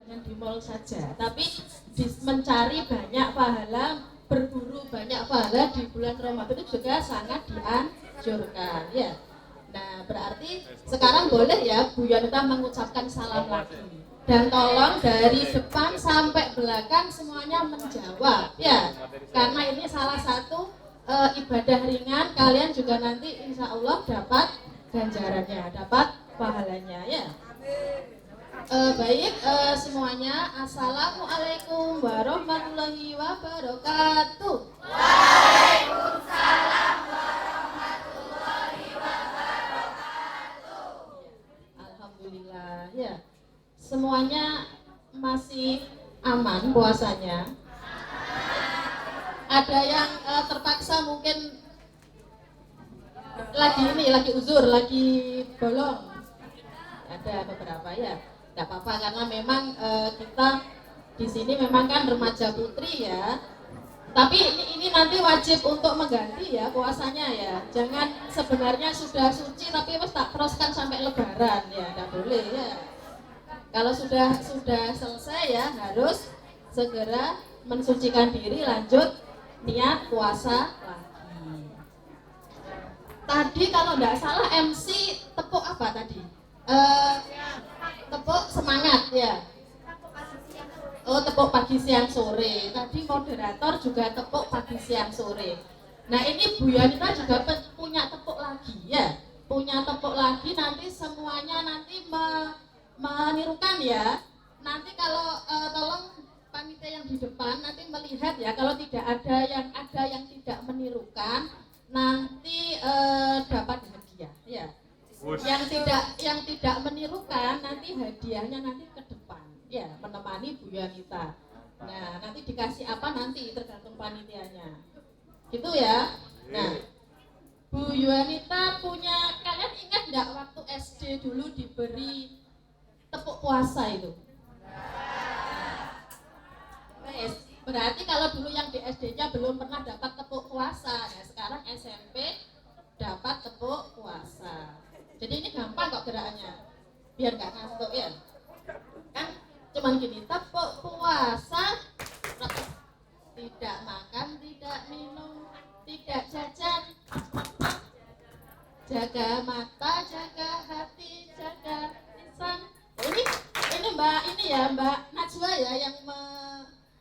yang di mall saja, tapi mencari banyak pahala, berburu banyak pahala di bulan Ramadan itu juga sangat dianjurkan ya. Nah berarti sekarang boleh ya Bu Yonita mengucapkan salam lagi, dan tolong dari depan sampai belakang semuanya menjawab ya, karena ini salah satu ibadah ringan, kalian juga nanti insya Allah dapat ganjarannya, dapat pahalanya ya. Baik semuanya, assalamualaikum warahmatullahi wabarakatuh. Waalaikumsalam warahmatullahi wabarakatuh. Alhamdulillah ya, semuanya masih aman puasanya. Ada yang terpaksa mungkin lagi uzur, lagi bolong. Ada beberapa ya, nggak apa-apa karena memang kita di sini memang kan remaja putri ya. Tapi ini nanti wajib untuk mengganti ya puasanya ya. Jangan sebenarnya sudah suci tapi harus tak teruskan sampai Lebaran ya, nggak boleh ya. Kalau sudah selesai ya harus segera mensucikan diri, lanjut niat puasa lagi. Tadi kalau nggak salah MC tepuk apa tadi? Tepuk semangat ya. Oh, tepuk pagi siang sore. Tadi moderator juga tepuk pagi siang sore. Nah ini Bu Yonita juga punya tepuk lagi ya. Punya tepuk lagi, nanti semuanya nanti menirukan ya. Nanti kalau tolong panitia yang di depan nanti melihat ya, kalau tidak ada yang tidak menirukan nanti dapat hadiah ya. Yang tidak menirukan nanti hadiahnya nanti ke depan ya, menemani Bu Yonita. Nah nanti dikasih apa nanti tergantung panitianya gitu ya. Nah Bu Yonita punya, kalian ingat nggak waktu SD dulu diberi tepuk puasa itu? Berarti kalau dulu yang di SD-nya belum pernah dapat tepuk puasa, ya sekarang SMP dapat tepuk puasa. Jadi ini gampang kok gerakannya, biar nggak ngantuk ya. Kan cuman gini, tepuk puasa, tidak makan, tidak minum, tidak jajan, jaga mata, jaga hati, jaga lisan. Ini Mbak Najwa ya yang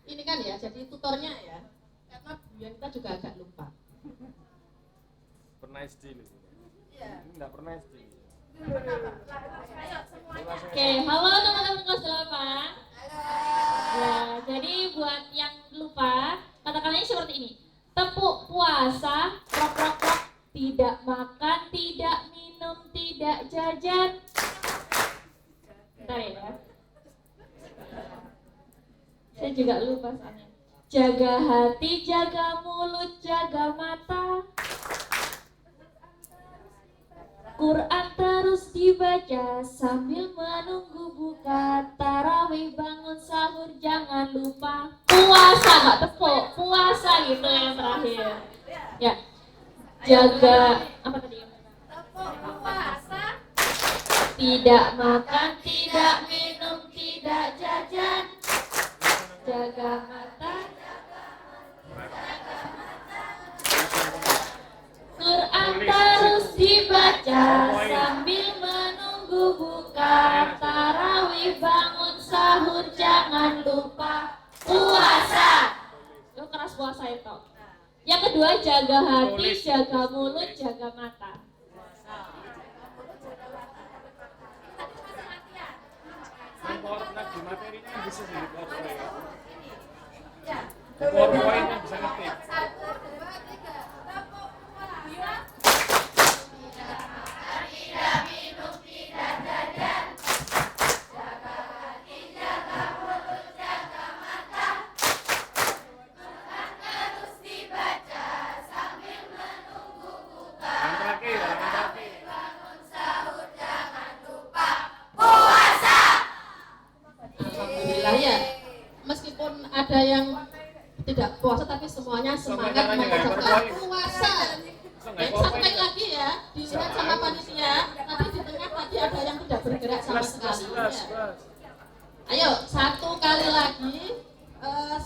ini kan ya, jadi tutornya ya. Karena Bu Yonita juga agak lupa. Pernah SD nih. Iya. Ini enggak pernah SD. Oke, halo teman-teman kelas 8. Ya, jadi buat yang lupa, kata-katanya seperti ini. Tepuk puasa, prok prok prok, tidak makan, tidak minum, tidak jajan. Bentar ya. Saya juga lupa soalnya. Jaga hati, jaga mulut, jaga mata. Quran terus dibaca sambil menunggu buka. Tarawih bangun sahur jangan lupa. Puasa, nggak tepuk, puasa gitu yang terakhir. Ya, jaga apa tadi? Tepuk puasa, tidak makan, tidak minum, tidak jajan. Jaga mata. Quran terus dibaca sambil menunggu buka. Tarawih bangun sahur jangan lupa. Puasa. Itu keras puasa itu. Yang kedua jaga hati, jaga mulut, jaga mata. Di materinya bisa dibuat ya. Powerpoint-nya bisa ngetik. 1, 2, 3. Tepuk puasa. Tidak makan, tidak minum, tidak jajan. Jaga hati, jaga mulut, jaga mata. Quran terus dibaca sambil menunggu buka. Yang terakhir. Bangun sahur jangan lupa. Puasa. Alhamdulillah ya. Meskipun ada yang tidak puasa tapi semuanya semangat mengucapkan puasa. Dan sampai lagi ya, dilihat sama panitia. Tadi di tengah tadi ada yang tidak bergerak sama sekali. Ya. Ayo, satu kali lagi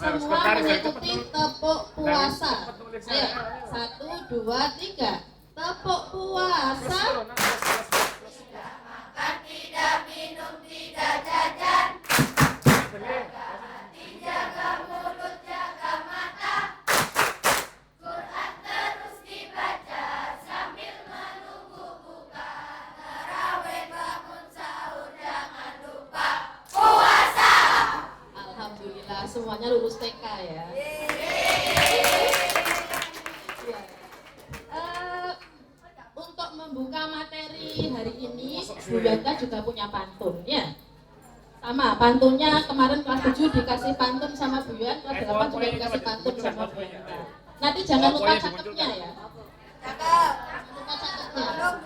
semua mengikuti tepuk puasa. Ayo, 1, 2, 3. Tepuk puasa. Makan tidak minum tidak jajan. Jaga mulut jaga mata. Quran terus dibaca sambil menunggu buka. Tarawih bangun sahur jangan lupa puasa. Alhamdulillah semuanya lulus TK ya. Ya. Untuk membuka materi hari ini, Bu Yanta juga punya pantun ya. Sama, pantunnya kemarin kelas 7 dikasih pantun sama Bu Yan, kelas 8 juga dikasih pantun sama Bu Yanta. Nanti jangan lupa catatnya ya. Jangan lupa catatnya. Belum.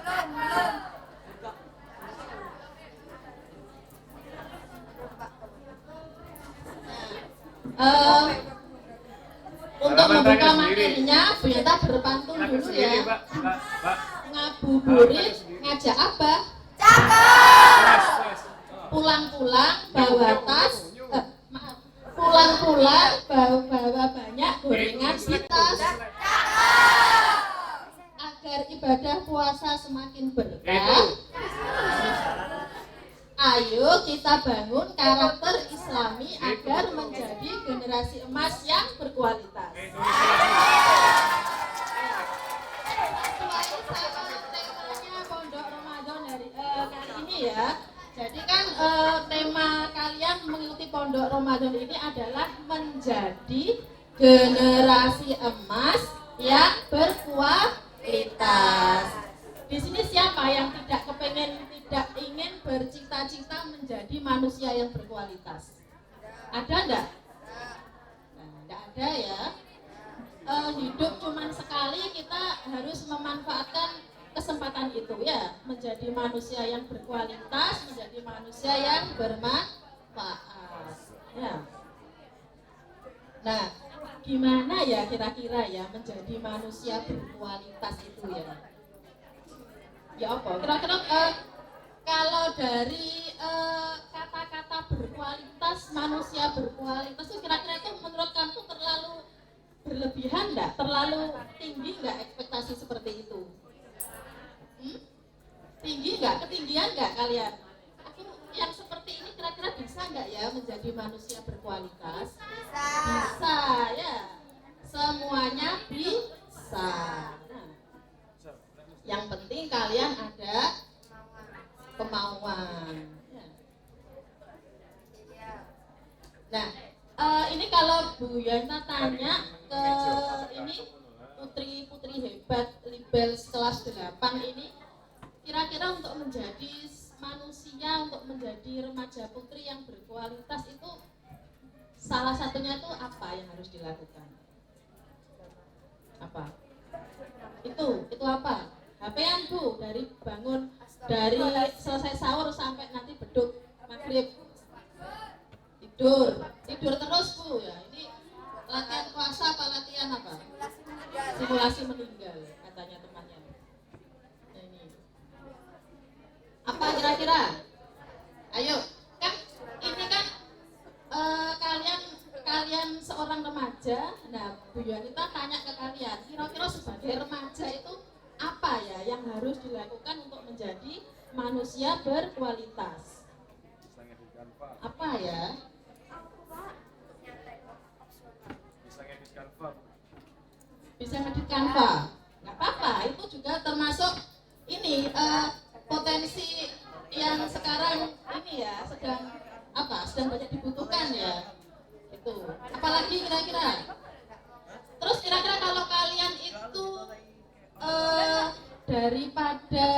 Untuk membuka materinya, Bu Yanta berpantun dulu ya. Ngabuburit ngajak apa? Pulang-pulang bawa tas, pulang-pulang bawa banyak gorengan di tas. Agar ibadah puasa semakin berkah. Ayo kita bangun karakter Islami agar menjadi generasi emas yang berkualitas. Sesuai sama temanya Pondok Ramadan hari kali ini ya. Jadi kan tema kalian mengikuti Pondok Ramadan ini adalah menjadi generasi emas yang berkualitas. Di sini siapa yang tidak ingin bercita-cita menjadi manusia yang berkualitas? Ada enggak? Nah, enggak ada ya. Hidup cuman sekali, kita harus memanfaatkan kesempatan itu ya, menjadi manusia yang berkualitas, menjadi manusia yang bermanfaat. Ya. Nah, gimana ya kira-kira ya menjadi manusia berkualitas itu ya? Ya apa? Kira-kira kalau dari kata-kata berkualitas, manusia berkualitas itu kira-kira itu menurut kamu terlalu berlebihan enggak? Terlalu tinggi enggak ekspektasi seperti itu? Tinggi enggak? Ketinggian enggak kalian? Aku yang seperti ini kira-kira bisa enggak ya menjadi manusia berkualitas? Bisa ya. Semuanya bisa. Nah, yang penting kalian ada kemauan. Nah, ini kalau Bu Yanta tanya ke ini putri-putri hebat Libel kelas 8 ini, kira-kira untuk menjadi manusia, untuk menjadi remaja putri yang berkualitas itu salah satunya itu apa yang harus dilakukan? Apa? Itu apa? HP-an Bu, dari bangun, dari selesai sahur sampai nanti beduk maghrib tidur terus Bu ya. Ini latihan puasa apa latihan apa? Simulasi meninggal katanya temannya. Nah, ini apa kira-kira? Ayo, kan ini kan kalian seorang remaja. Nah, Bu Yanita tanya ke kalian, kira-kira sebagai remaja itu apa ya yang harus dilakukan untuk menjadi manusia berkualitas? Apa ya? Bisa ngedit Canva. Nggak apa-apa, itu juga termasuk ini potensi yang sekarang ini ya sedang banyak dibutuhkan ya. Itu. Apalagi kira-kira? Terus kira-kira kalau kalian itu daripada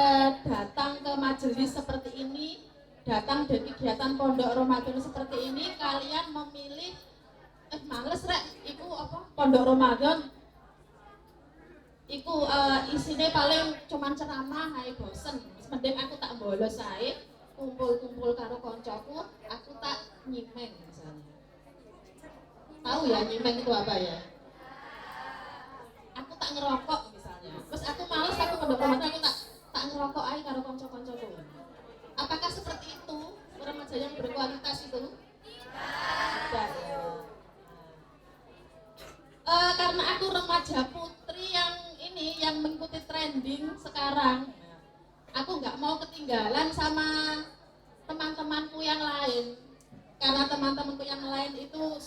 datang ke majelis seperti ini, datang dari kegiatan Pondok Ramadan seperti ini, kalian memilih males rek, iku apa? Pondok Ramadan iku isine paling cuman ceramah, ae bosen. Mending aku tak bolos ae, kumpul-kumpul karo koncoku, aku tak nyimeng misalnya. Tahu ya nyimeng itu apa ya? Aku tak ngerokok misalnya. Terus aku males, aku Pondok Ramadan aku tak ngerokok ae karo konco-koncoku. Apakah seperti itu remaja yang berkualitas itu? remaja putri yang ini yang mengikuti trending sekarang. Aku nggak mau ketinggalan sama teman-temanku yang lain, karena teman-temanku yang lain itu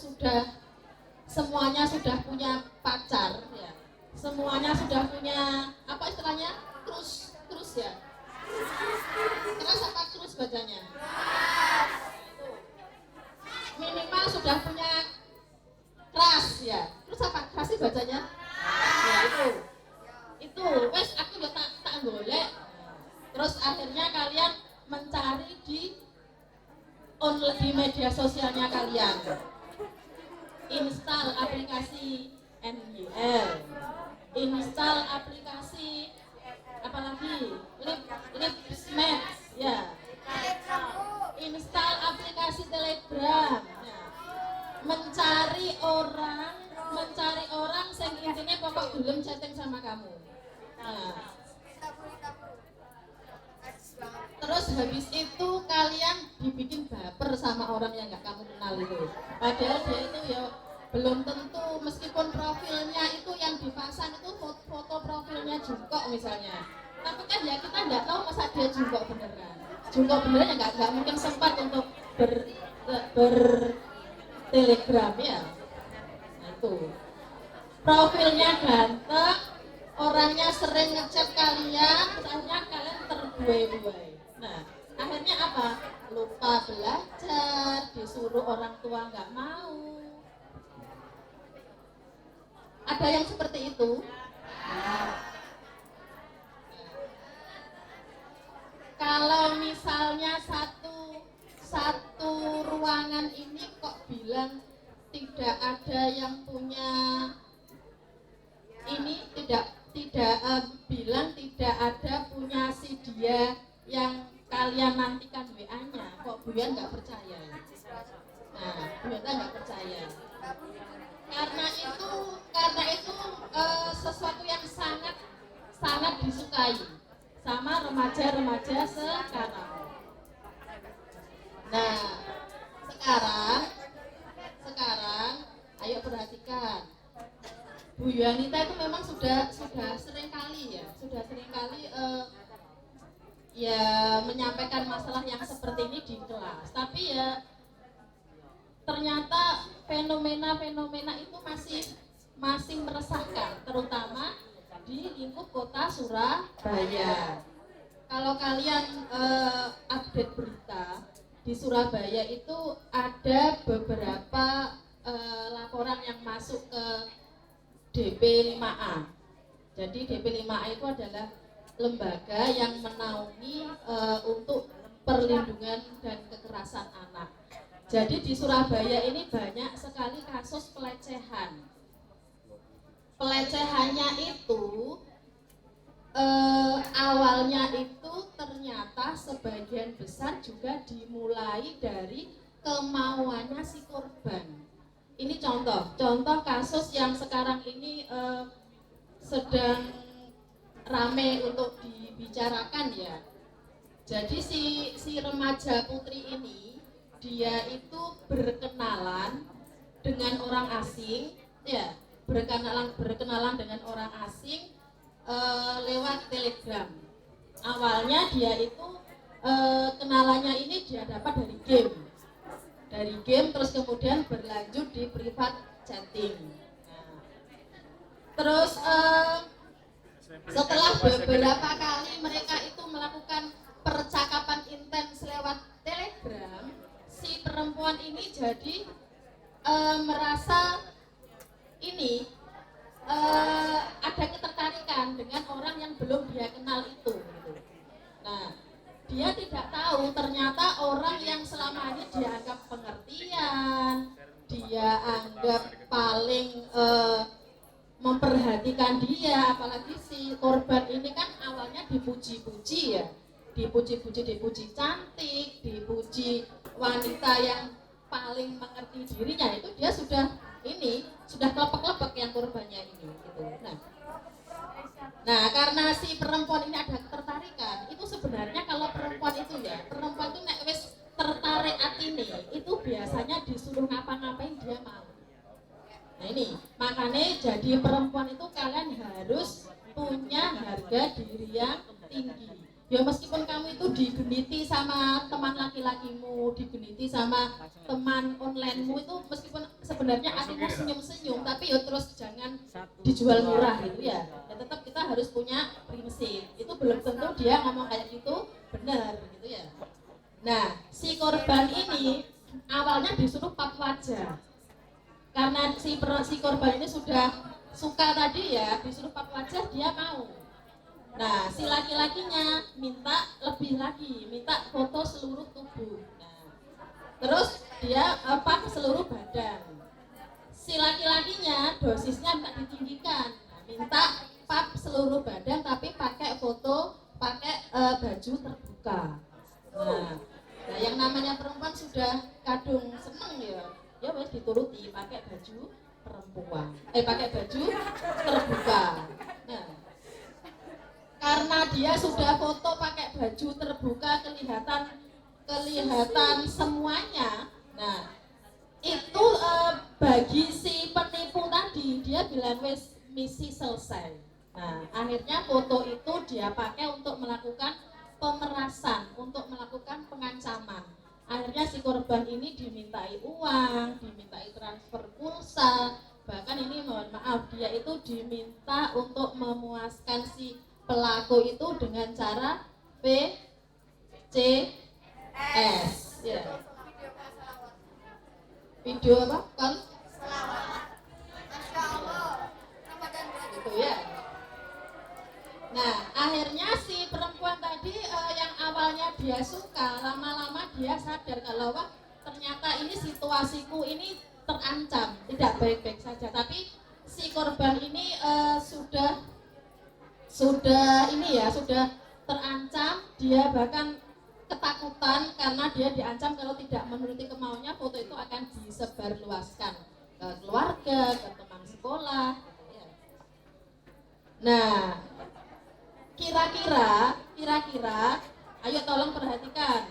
semuanya sudah punya pacar, ya. Semuanya sudah punya apa istilahnya, krus ya. Keras apa krus bacanya? Minimal sudah punya keras ya. Terus apa keras sih bacanya? Ya itu wes aku udah tak golek. Terus akhirnya kalian mencari di media sosialnya kalian, install aplikasi NGL, install aplikasi apalagi Lipsmed ya, install aplikasi Telegram ya. mencari orang yang intinya pokok belum chatting sama kamu. Nah, terus habis itu kalian dibikin baper sama orang yang nggak kamu kenal itu. Padahal dia itu ya belum tentu, meskipun profilnya itu yang dipasang itu foto profilnya jungkok misalnya. Tapi kan ya kita nggak tahu masa dia jungkok beneran. Jungkok beneran ya nggak mungkin sempat untuk bertelegram ya. Nah itu. Profilnya ganteng, orangnya sering ngechat kalian, akhirnya kalian terbuai-buai. Nah, akhirnya apa? Lupa belajar, disuruh orang tua nggak mau. Ada yang seperti itu? Kalau misalnya satu ruangan ini kok bilang tidak ada yang punya ini, bilang tidak ada punya si dia yang kalian nantikan WA-nya, kok Buyan nggak percaya? Nah, Buyan nggak percaya. Karena itu sesuatu yang sangat disukai sama remaja-remaja sekarang. Nah, sekarang ayo perhatikan. Bu Yuanita itu memang sudah sering kali ya menyampaikan masalah yang seperti ini di kelas. Tapi ya ternyata fenomena itu masih meresahkan, terutama di lingkup kota Surabaya. Kalau kalian update berita di Surabaya itu ada beberapa laporan yang masuk ke DP5A. Jadi DP5A itu adalah lembaga yang menaungi untuk perlindungan dan kekerasan anak. Jadi di Surabaya ini banyak sekali kasus pelecehan. Pelecehannya itu awalnya itu ternyata sebagian besar juga dimulai dari kemauannya si korban. Ini contoh kasus yang sekarang ini sedang rame untuk dibicarakan ya. Jadi si remaja putri ini dia itu berkenalan dengan orang asing ya, berkenalan dengan orang asing lewat Telegram. Awalnya dia itu kenalannya ini dia dapat dari game terus kemudian berlanjut di private chatting. Nah, terus setelah beberapa kali mereka itu melakukan percakapan intens lewat Telegram, si perempuan ini jadi merasa ini ada ketertarikan dengan orang yang belum dia kenal itu. Nah, dia tidak tahu ternyata orang yang selama ini dia anggap pengertian, dia anggap paling memperhatikan dia, apalagi si korban ini kan awalnya dipuji-puji ya, dipuji cantik, dipuji wanita yang paling mengerti dirinya, itu dia sudah kelepek-kelepek yang korbannya ini gitu. Nah, karena si perempuan ini ada ketertarikan, itu sebenarnya kalau perempuan itu nek wis tertarik atine, itu biasanya disuruh ngapa-ngapain dia mau. Nah ini, makanya jadi perempuan itu kalian harus punya harga diri yang tinggi. Ya meskipun kamu itu digeniti sama teman laki-lakimu, digeniti sama teman onlinemu itu meskipun sebenarnya hatimu senyum-senyum, tapi ya terus jangan dijual murah gitu ya. Ya tetap kita harus punya prinsip. Itu belum tentu dia ngomong kayak gitu benar gitu ya. Nah, si korban ini awalnya disuruh pap wajah. Karena si korban ini sudah suka tadi ya, disuruh pap wajah dia mau. Nah, si laki-lakinya minta lebih lagi, minta foto seluruh tubuh. Nah, terus dia pap seluruh badan. Si laki-lakinya dosisnya minta ditinggikan, nah, minta pap seluruh badan tapi pakai foto, pakai baju terbuka. Nah, yang namanya perempuan sudah kadung seneng ya wes dituruti pakai baju perempuan, pakai baju terbuka. Nah, karena dia sudah foto pakai baju terbuka kelihatan semuanya. Nah, itu bagi si penipu tadi dia bilang wes misi selesai. Nah, akhirnya foto itu dia pakai untuk melakukan pemerasan, untuk melakukan pengancaman. Akhirnya si korban ini dimintai uang, dimintai transfer pulsa, bahkan ini mohon maaf dia itu diminta untuk memuaskan si pelaku itu dengan cara PCS ya. Video apa? Kan? Itu ya. Nah, akhirnya si perempuan tadi yang awalnya dia suka, lama-lama dia sadar kalau wah ternyata ini situasiku ini terancam, tidak baik-baik saja. Tapi si korban ini sudah terancam, dia bahkan ketakutan karena dia diancam kalau tidak menuruti kemauannya foto itu akan disebarluaskan ke keluarga, ke teman sekolah. Nah, kira-kira, ayo tolong perhatikan.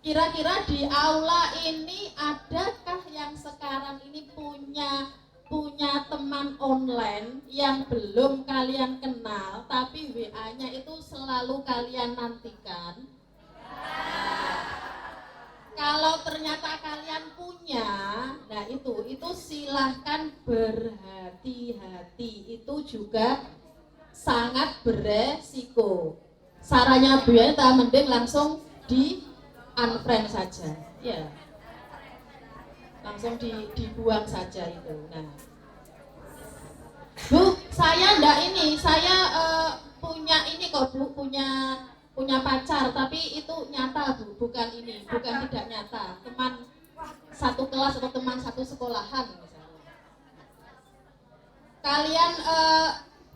Kira-kira di aula ini adakah yang sekarang ini punya teman online yang belum kalian kenal tapi WA-nya itu selalu kalian nantikan? Kalau ternyata kalian punya, nah itu silahkan berhati-hati, itu juga sangat beresiko. Sarannya Bu Yanita mending langsung di unfriend saja, ya. Langsung dibuang saja itu. Nah, Bu, saya punya ini kok Bu, punya pacar, tapi itu nyata Bu, bukan tidak nyata, teman satu kelas atau teman satu sekolahan misalnya. Kalian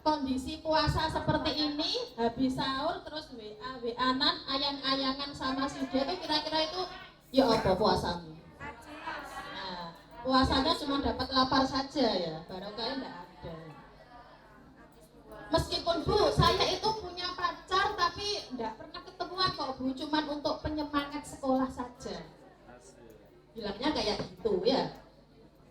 kondisi puasa seperti ini, habis sahur terus WA-an, ayang-ayangan sama si dia itu kira-kira itu ya apa puasamu? Puasanya cuma dapat lapar saja ya, barokahnya enggak ada. Meskipun Bu, saya itu punya pacar tapi enggak pernah ketemuan kok Bu, cuma untuk penyemangat sekolah saja. Bilangnya kayak gitu ya.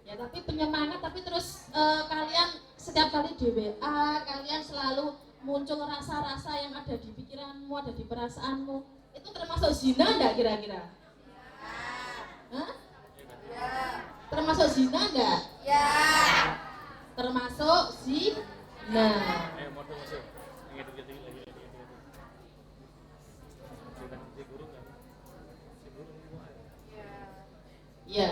Ya tapi penyemangat, tapi terus kalian setiap kali di WA, kalian selalu muncul rasa-rasa yang ada di pikiranmu, ada di perasaanmu. Itu termasuk zina enggak kira-kira? Hah? Termasuk zina enggak? Ya. Termasuk zina. Ya.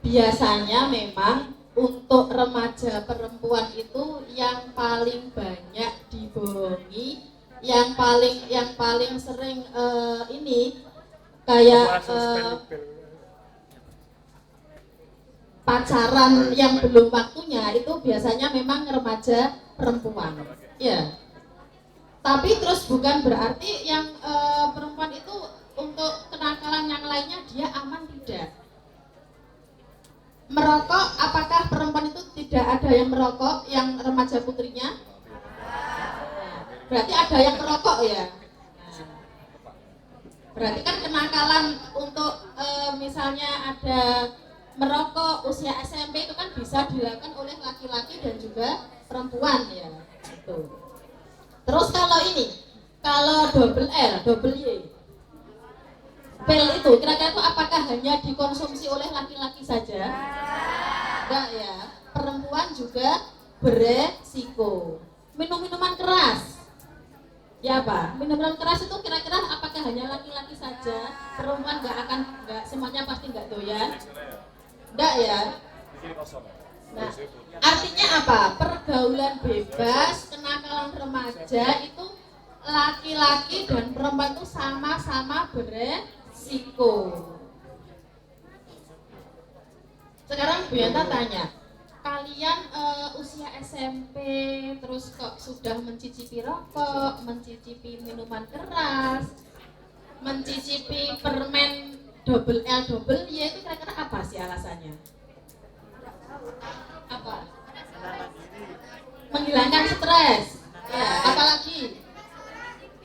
Biasanya memang untuk remaja perempuan itu yang paling banyak dibohongi, yang paling sering ini kayak pacaran yang belum waktunya itu biasanya memang remaja perempuan. Ya. Tapi terus bukan berarti yang perempuan itu untuk kenakalan yang lainnya dia aman, tidak. Merokok, apakah perempuan itu tidak ada yang merokok, yang remaja putrinya? Berarti ada yang merokok ya. Berarti kan kenakalan untuk misalnya ada merokok usia SMP itu kan bisa dilakukan oleh laki-laki dan juga perempuan ya. Gitu. Terus kalau ini, kalau double L, double Y, pil itu kira-kira itu apakah hanya dikonsumsi oleh laki-laki saja? Enggak ya, perempuan juga beresiko. Minum-minuman keras, ya Pak, minuman keras itu kira-kira apakah hanya laki-laki saja? Perempuan nggak semuanya pasti nggak doyan? Enggak ya. Nah, artinya apa? Pergaulan bebas, kenakalan remaja itu laki-laki dan perempuan itu sama-sama beresiko. Sekarang Bu Yanta tanya, kalian usia SMP terus kok sudah mencicipi rokok, mencicipi minuman keras, mencicipi permen double L double Y itu kira-kira apa sih alasannya? Apa? Menghilangkan stres. Ya, apalagi?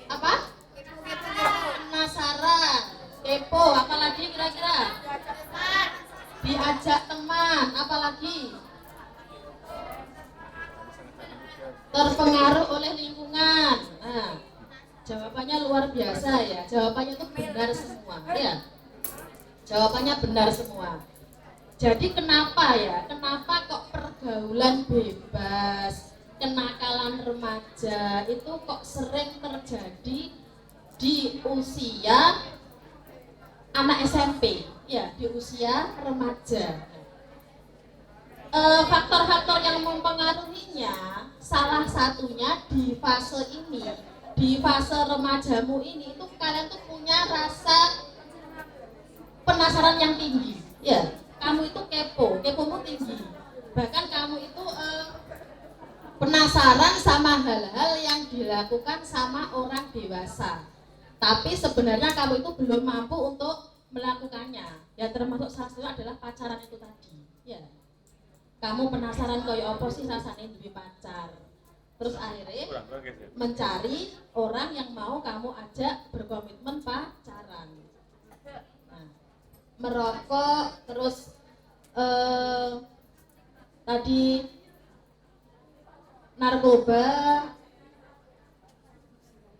Apa? Penasaran, kepo, apalagi kira-kira? Diajak teman, apalagi? Terpengaruh oleh lingkungan. Nah, jawabannya luar biasa ya. Jawabannya itu benar semua, ya. Jawabannya benar semua. Jadi kenapa ya? Kenapa kok pergaulan bebas, kenakalan remaja itu kok sering terjadi di usia anak SMP, ya, di usia remaja. Faktor-faktor yang mempengaruhinya, salah satunya di fase ini, di fase remajamu ini, itu kalian tuh punya rasa penasaran yang tinggi, ya. Kamu itu kepomu tinggi. Bahkan kamu itu penasaran sama hal-hal yang dilakukan sama orang dewasa. Tapi sebenarnya kamu itu belum mampu untuk melakukannya. Ya termasuk salah satunya adalah pacaran itu tadi. Ya. Kamu penasaran kayak apa sih rasanya duwe pacar. Terus akhirnya mencari orang yang mau kamu ajak berkomitmen pacaran. Nah, merokok, terus tadi narkoba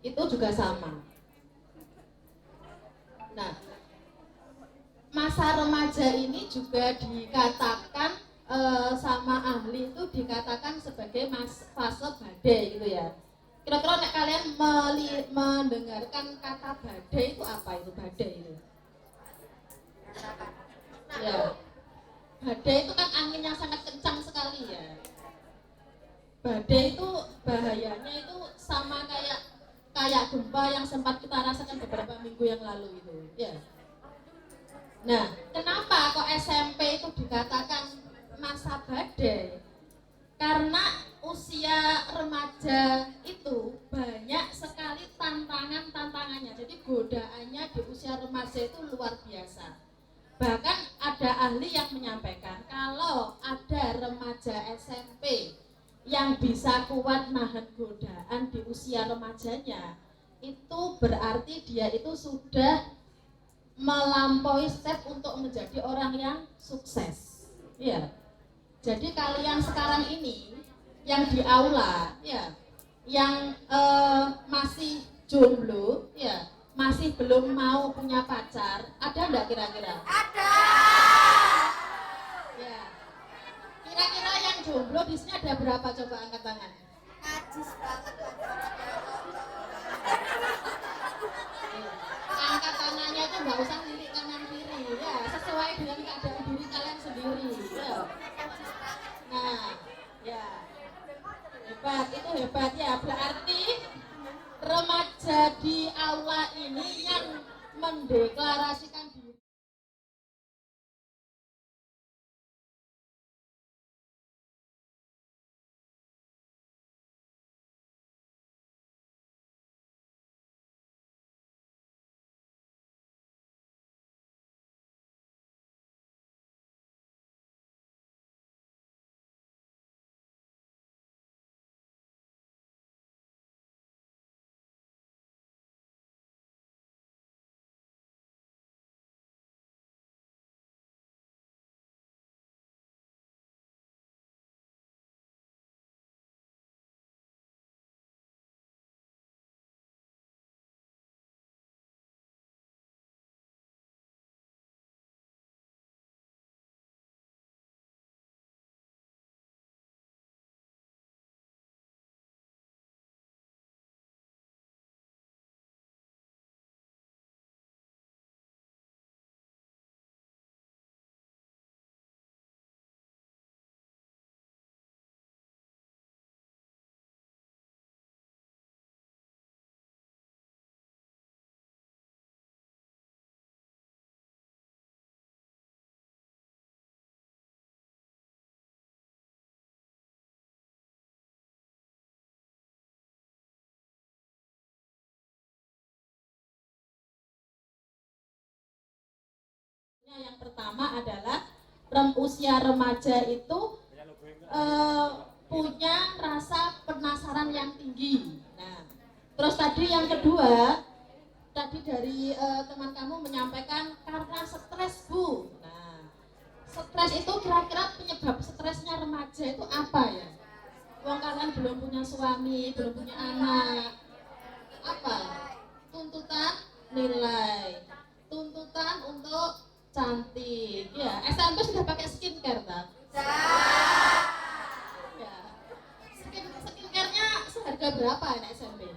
itu juga sama. Nah, masa remaja ini juga dikatakan sama ahli itu dikatakan sebagai fase badai gitu ya. Kira-kira nek kalian mendengarkan kata badai itu apa itu badai itu? Ya, badai itu kan angin yang sangat kencang sekali ya. Badai itu bahayanya itu sama kayak gempa yang sempat kita rasakan beberapa minggu yang lalu itu. Ya. Nah, kenapa kok SMP itu dikatakan masa badai? Karena usia remaja itu banyak sekali tantangannya. Jadi godaannya di usia remaja itu luar biasa. Bahkan ada ahli yang menyampaikan kalau ada remaja SMP yang bisa kuat nahan godaan di usia remajanya, itu berarti dia itu sudah melampaui step untuk menjadi orang yang sukses. Ya. Jadi kalian sekarang ini yang di aula, ya, yang masih jomblo, ya, masih belum mau punya pacar, ada enggak kira-kira? Ada. Ya. Kira-kira yang jomblo di sini ada berapa? Coba angkat tangan. Najis banget. Angkat tangannya itu nggak usah lirik kanan kiri, ya, sesuai dengan keadaan diri kalian sendiri. Ya. Nah, ya, hebat, itu hebat ya. Berarti remaja di aula ini yang mendeklarasikan diri Contohnya yang pertama adalah usia remaja itu punya rasa penasaran yang tinggi. Nah, terus tadi yang kedua, tadi dari teman kamu menyampaikan karena stres, Bu. Nah, stres itu kira-kira penyebab stresnya remaja itu apa ya? Wong kalian belum punya suami, belum punya anak. Apa? Tuntutan nilai, tuntutan untuk cantik. Ya, SMP sudah pakai skincare, tak? Ya. Skincare-nya seharga berapa anak SMP?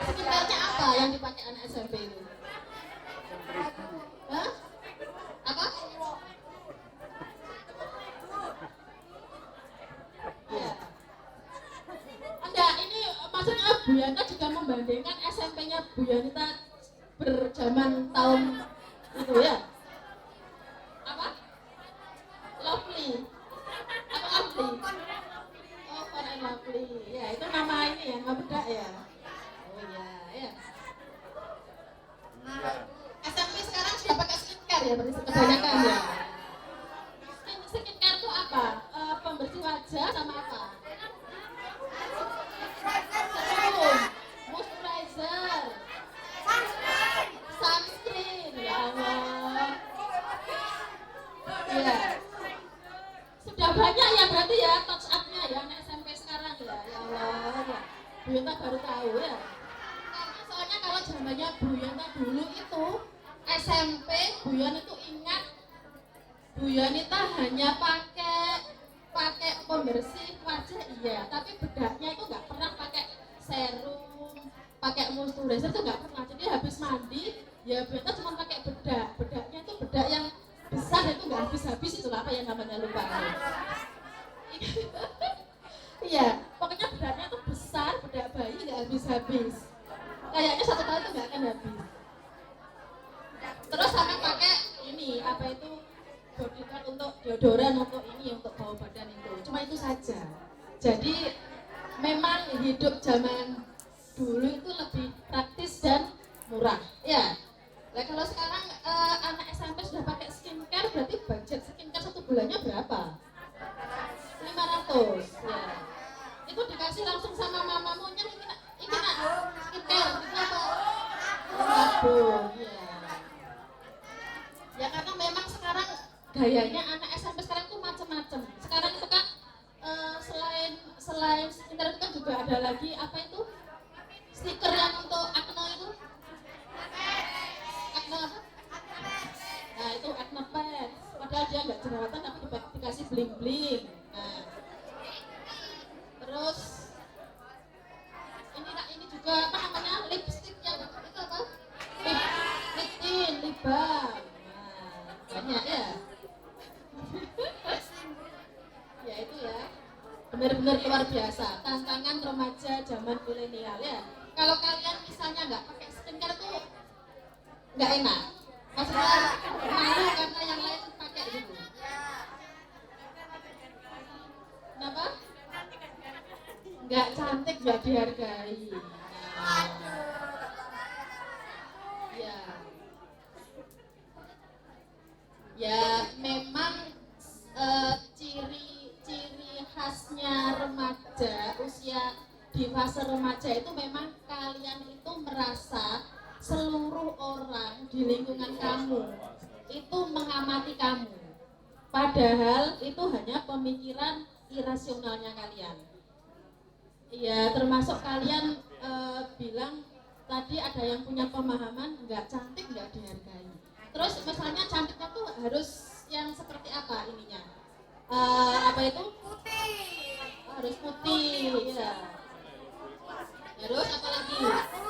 Skincare-nya apa yang dipakai anak SMP itu? Hah? Apa? Ya. Enggak, ini maksudnya Bu Yanita juga membandingkan SMP-nya Bu Yanita berjaman tahun itu ya. Apa? Lovely. Apa Lovely? Oh, Fair and Lovely. Ya, itu nama ini ya, nama bedak ya. Oh iya, ya. SMP sekarang sudah pakai skincare ya, berarti kebanyakan ya. Skincare itu apa? Pembersih wajah sama apa? Serum, moisturizer, sunscreen, ya Allah. Ya. Sudah banyak ya berarti ya touch up-nya ya anak SMP sekarang ya. Ya Allah. Ya. Bu Yanta baru tahu ya. Karena soalnya kalau zamannya Bu Yanta dulu itu SMP, Bu Yan itu ingat Bu Yanita hanya pakai pembersih wajah iya, tapi bedaknya itu nggak pernah pakai serum, pakai moisturizer itu nggak pernah. Jadi habis mandi ya Bu Yanta cuma pakai bedaknya itu bedak yang besar itu nggak habis-habis, itu apa yang namanya lupa. Iya, pokoknya bedaknya itu besar, bedak bayi nggak habis-habis. Kayaknya 1 tahun itu nggak akan habis. Terus sampai pakai ini apa itu bodyguard untuk deodoran, untuk ini, untuk bau badan itu. Cuma itu saja. Jadi memang hidup zaman dulu itu lebih praktis dan murah. Ya. Nah kalau sekarang anak SMP sudah pakai skincare, berarti budget skincare 1 bulannya berapa? 500. Ya. Itu dikasih langsung sama mamamunya, ini nak skincare, itu apa? Sabun. Ya. Ya karena memang sekarang gayanya anak SMP sekarang tuh macam-macam. Sekarang itu kan selain skincare itu kan juga ada lagi apa itu? Stiker yang untuk acne itu. Acne apa? Nah itu acne pad. Padahal dia nggak jerawatan tapi dikasih bling-bling. Nah. Terus ini juga apa namanya? Lipstick yang itu apa? Lip tint, lip balm. Banyak ya. Ya itu ya, benar-benar luar biasa tantangan remaja zaman milenial ya. Kalau kalian misalnya nggak pakai skincare tuh nggak enak, maksudnya malu karena yang lain pakai gitu. Kenapa? Nggak cantik, nggak dihargai. Nah, ya. Ya memang ciri khasnya remaja, usia di fase remaja itu memang kalian itu merasa seluruh orang di lingkungan kamu itu mengamati kamu, padahal itu hanya pemikiran irasionalnya kalian. Ya termasuk kalian bilang tadi ada yang punya pemahaman nggak cantik nggak dihargai. Terus misalnya cantiknya tuh harus yang seperti apa ininya? Apa itu? Putih. Harus putih, ya. Terus apa lagi?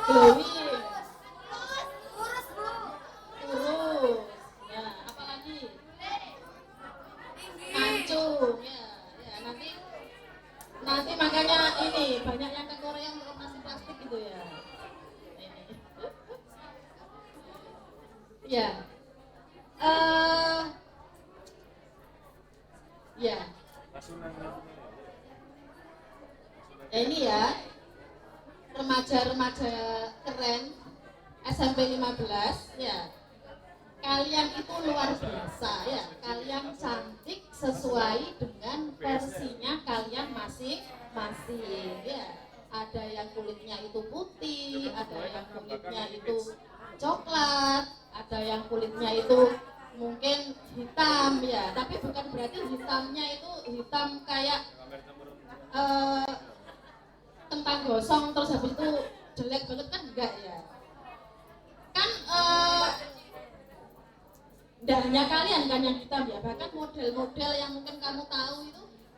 Glowing. Lurus, Bu. Kurus. Ya, apa lagi? Tinggi. Mancung, ya. Ya, nanti makanya ini banyak yang ke Korea untuk operasi plastik gitu ya. Ini. Ya. Ya. Ini ya remaja-remaja keren SMP 15 ya. kalian itu luar biasa ya, kalian cantik sesuai dengan versinya kalian masing-masing ya. Ada yang kulitnya itu putih, ada yang kulitnya itu coklat, ada yang kulitnya itu mungkin hitam ya, tapi bukan berarti hitamnya itu hitam kayak kentang gosong terus habis itu jelek banget kan enggak ya. Kan enggak hanya kalian kan yang hitam ya, bahkan model-model yang mungkin kamu tahu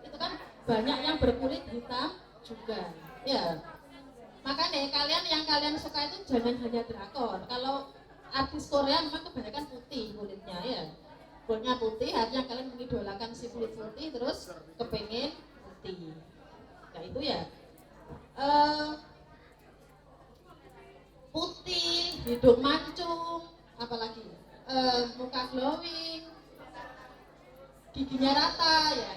itu kan banyak yang berkulit hitam juga ya. Makanya kalian suka itu jangan hanya drakor. Kalau artis Korea memang kebanyakan putih kulitnya ya, kulitnya putih, artinya kalian mengidolakan si kulit putih terus kepengen putih. Nah itu ya putih, hidung mancung, apalagi muka glowing, giginya rata ya.